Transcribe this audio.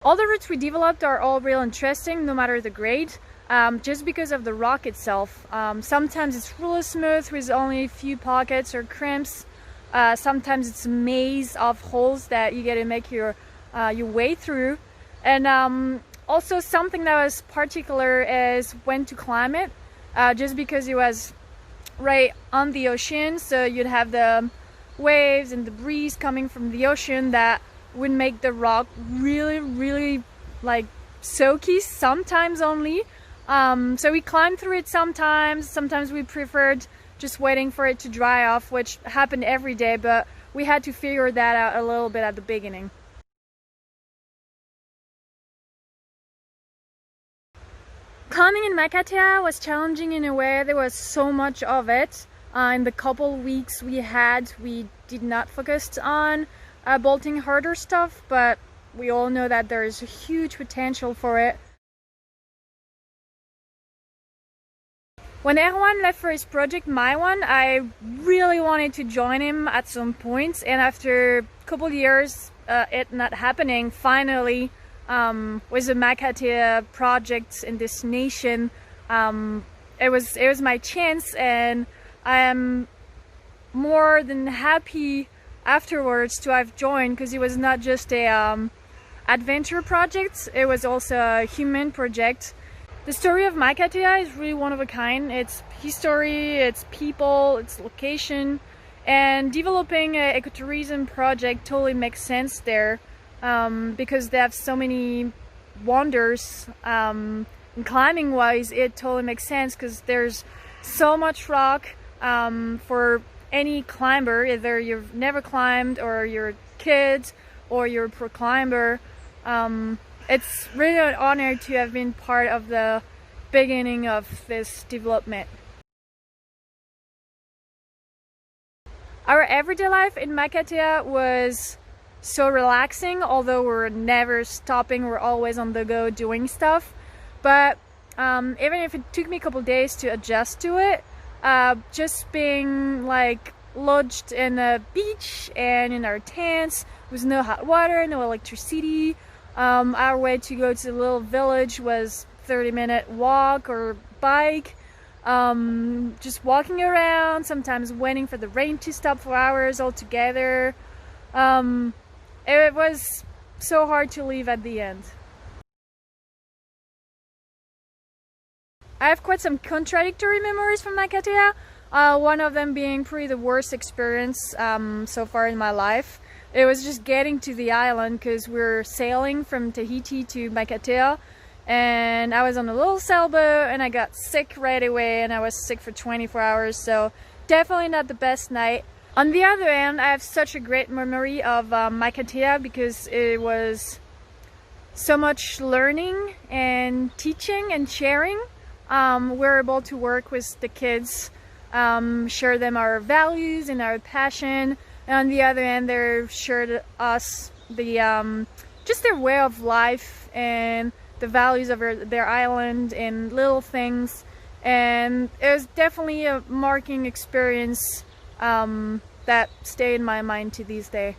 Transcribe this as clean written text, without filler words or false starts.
All the routes we developed are all real interesting, no matter the grade, just because of the rock itself. Sometimes it's really smooth with only a few pockets or crimps. Sometimes it's a maze of holes that you gotta make your way through. And also something that was particular is when to climb it, just because it was right on the ocean, so you'd have the waves and the breeze coming from the ocean that would make the rock really like soaky sometimes only. So we climbed through it sometimes we preferred just waiting for it to dry off, which happened every day, but we had to figure that out a little bit at the beginning. Climbing in Makatea was challenging in a way. There was so much of it. In the couple weeks we did not focus on bolting harder stuff, but we all know that there is a huge potential for it. When Maewan left for his project Maewan, I really wanted to join him at some point, and after a couple years it not happening, finally with the Makatea project and destination, it was my chance, and I am more than happy afterwards to have joined, because it was not just a adventure project, it was also a human project. The story of Makatea is really one of a kind. It's history, it's people, it's location, and developing an ecotourism project totally makes sense there, because they have so many wonders. And climbing wise, it totally makes sense because there's so much rock for any climber, either you've never climbed or you're a kid or you're a pro climber. It's really an honor to have been part of the beginning of this development. Our everyday life in Makatea was so relaxing, although we're never stopping, we're always on the go doing stuff. But even if it took me a couple days to adjust to it, just being like lodged in a beach and in our tents with no hot water, no electricity. Our way to go to the little village was 30-minute walk or bike. Just walking around, sometimes waiting for the rain to stop for hours altogether. It was so hard to leave at the end. I have quite some contradictory memories from Makatea. One of them being probably the worst experience so far in my life. It was just getting to the island, because we're sailing from Tahiti to Makatea, and I was on a little sailboat and I got sick right away, and I was sick for 24 hours, so definitely not the best night. On the other hand, I have such a great memory of Makatea, because it was so much learning and teaching and sharing. We're able to work with the kids, share them our values and our passion. And on the other hand, they shared us the just their way of life and the values of their island and little things. And it was definitely a marking experience that stayed in my mind to this day.